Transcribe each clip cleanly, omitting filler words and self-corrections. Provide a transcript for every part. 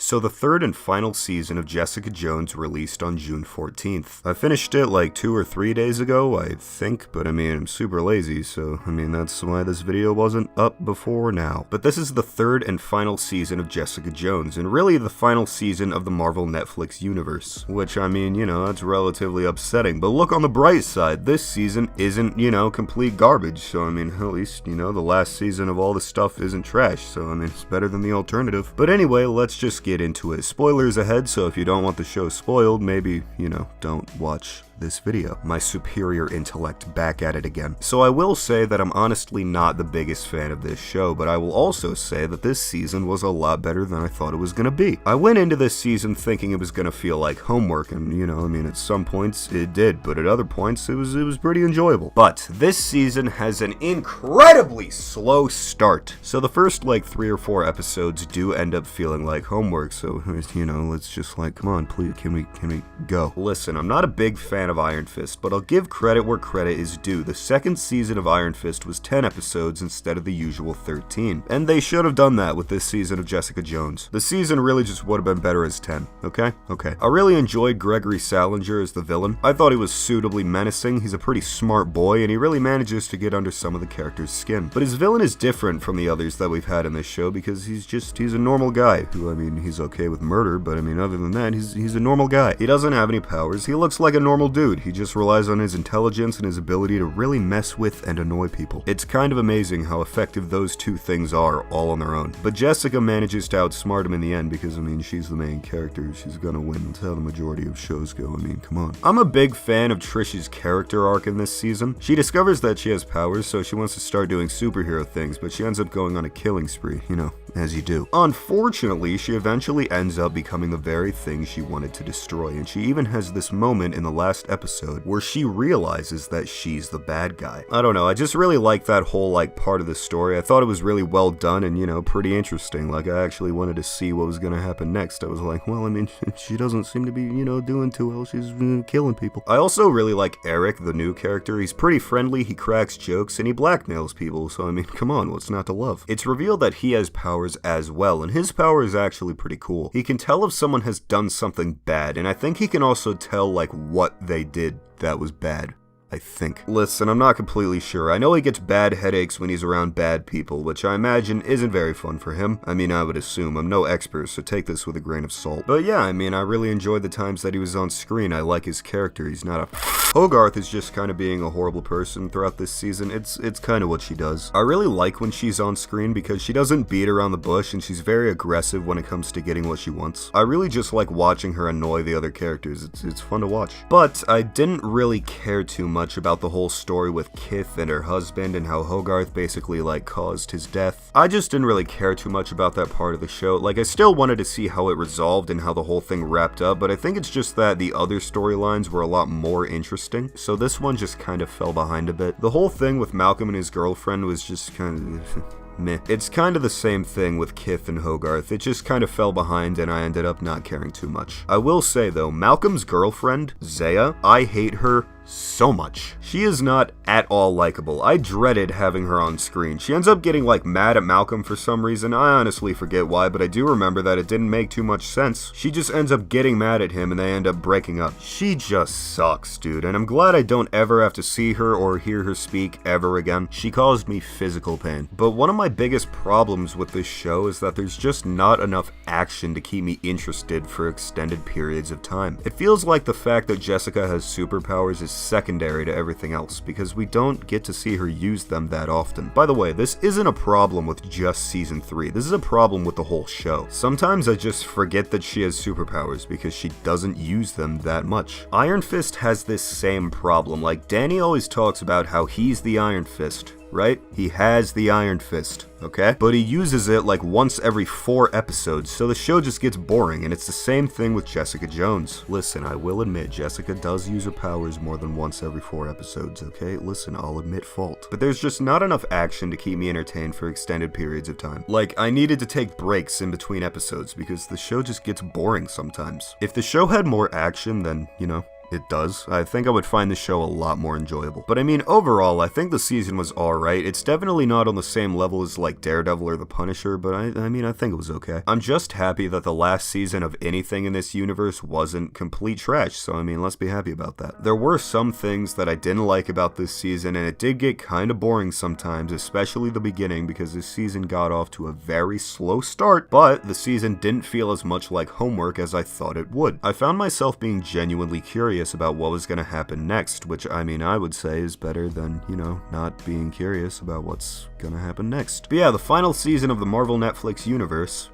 So the third and final season of Jessica Jones released on June 14th. I finished it like 2 or 3 days ago, I think, but I mean, I'm super lazy, so I mean, that's why this video wasn't up before now. But this is the third and final season of Jessica Jones, and really the final season of the Marvel Netflix universe, which, I mean, you know, that's relatively upsetting. But look on the bright side, this season isn't, you know, complete garbage, so I mean, at least, you know, the last season of all this stuff isn't trash, so I mean, it's better than the alternative. But anyway, let's just get into it. Spoilers ahead, so if you don't want the show spoiled, maybe, you know, don't watch this video. My superior intellect back at it again. So I will say that I'm honestly not the biggest fan of this show, but I will also say that this season was a lot better than I thought it was gonna be. I went into this season thinking it was gonna feel like homework, and you know, I mean, at some points it did, but at other points it was pretty enjoyable. But this season has an incredibly slow start. So the first like 3 or 4 episodes do end up feeling like homework, so you know, let's just like, come on, please, can we go? Listen, I'm not a big fan of Iron Fist, but I'll give credit where credit is due. The second season of Iron Fist was 10 episodes instead of the usual 13, and they should have done that with this season of Jessica Jones. The season really just would have been better as 10, okay? Okay. I really enjoyed Gregory Salinger as the villain. I thought he was suitably menacing. He's a pretty smart boy, and he really manages to get under some of the characters' skin. But his villain is different from the others that we've had in this show because he's a normal guy who, I mean, he's okay with murder, but I mean, other than that, he's a normal guy. He doesn't have any powers. He looks like a normal dude. He just relies on his intelligence and his ability to really mess with and annoy people. It's kind of amazing how effective those two things are all on their own. But Jessica manages to outsmart him in the end because, I mean, she's the main character. She's gonna win. That's how the majority of shows go. I mean, come on. I'm a big fan of Trish's character arc in this season. She discovers that she has powers, so she wants to start doing superhero things, but she ends up going on a killing spree, you know, as you do. Unfortunately, she eventually ends up becoming the very thing she wanted to destroy, and she even has this moment in the last episode where she realizes that she's the bad guy. I don't know, I just really like that whole like part of the story. I thought it was really well done and, you know, pretty interesting. Like, I actually wanted to see what was gonna happen next. I was like, well, I mean, she doesn't seem to be, you know, doing too well. She's killing people. I also really like Eric, the new character. He's pretty friendly, he cracks jokes, and he blackmails people, so I mean, come on, what's not to love? It's revealed that he has powers as well, and his power is actually pretty cool. He can tell if someone has done something bad, and I think he can also tell like what they did that was bad. I think. Listen, I'm not completely sure. I know he gets bad headaches when he's around bad people, which I imagine isn't very fun for him. I mean, I would assume. I'm no expert, so take this with a grain of salt. But yeah, I mean, I really enjoyed the times that he was on screen. I like his character. He's not a... Hogarth is just kind of being a horrible person throughout this season. It's kind of what she does. I really like when she's on screen because she doesn't beat around the bush and she's very aggressive when it comes to getting what she wants. I really just like watching her annoy the other characters. It's fun to watch. But I didn't really care too much about the whole story with Kith and her husband and how Hogarth basically like caused his death. I just didn't really care too much about that part of the show. Like, I still wanted to see how it resolved and how the whole thing wrapped up, but I think it's just that the other storylines were a lot more interesting, so this one just kind of fell behind a bit. The whole thing with Malcolm and his girlfriend was just kind of... meh. It's kind of the same thing with Kith and Hogarth. It just kind of fell behind and I ended up not caring too much. I will say though, Malcolm's girlfriend, Zaiah, I hate her so much. She is not at all likable. I dreaded having her on screen. She ends up getting like mad at Malcolm for some reason. I honestly forget why, but I do remember that it didn't make too much sense. She just ends up getting mad at him and they end up breaking up. She just sucks, dude, and I'm glad I don't ever have to see her or hear her speak ever again. She caused me physical pain. But one of my biggest problems with this show is that there's just not enough action to keep me interested for extended periods of time. It feels like the fact that Jessica has superpowers is secondary to everything else because we don't get to see her use them that often. By the way, this isn't a problem with just season 3. This is a problem with the whole show. Sometimes I just forget that she has superpowers because she doesn't use them that much. Iron Fist has this same problem. Like, Danny always talks about how he's the Iron Fist, right? He has the Iron Fist, okay? But he uses it like once every 4 episodes, so the show just gets boring, and it's the same thing with Jessica Jones. Listen, I will admit, Jessica does use her powers more than once every 4 episodes, okay? Listen, I'll admit fault. But there's just not enough action to keep me entertained for extended periods of time. Like, I needed to take breaks in between episodes because the show just gets boring sometimes. If the show had more action, then, you know, it does. I think I would find the show a lot more enjoyable. But I mean, overall, I think the season was alright. It's definitely not on the same level as like Daredevil or The Punisher, but I mean, I think it was okay. I'm just happy that the last season of anything in this universe wasn't complete trash, so I mean, let's be happy about that. There were some things that I didn't like about this season, and it did get kind of boring sometimes, especially the beginning, because this season got off to a very slow start, but the season didn't feel as much like homework as I thought it would. I found myself being genuinely curious about what was going to happen next, which I mean I would say is better than, you know, not being curious about what's going to happen next. But yeah, the final season of the Marvel Netflix universe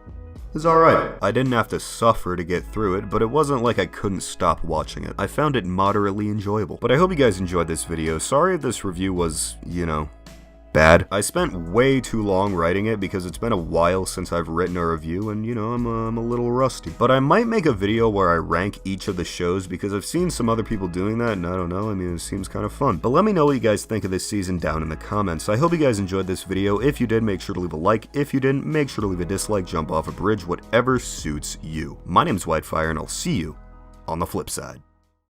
is alright. I didn't have to suffer to get through it, but it wasn't like I couldn't stop watching it. I found it moderately enjoyable. But I hope you guys enjoyed this video. Sorry if this review was, you know, bad. I spent way too long writing it because it's been a while since I've written a review and, you know, I'm a little rusty. But I might make a video where I rank each of the shows because I've seen some other people doing that and I don't know, I mean, it seems kind of fun. But let me know what you guys think of this season down in the comments. I hope you guys enjoyed this video. If you did, make sure to leave a like. If you didn't, make sure to leave a dislike, jump off a bridge, whatever suits you. My name's Whitefire and I'll see you on the flip side.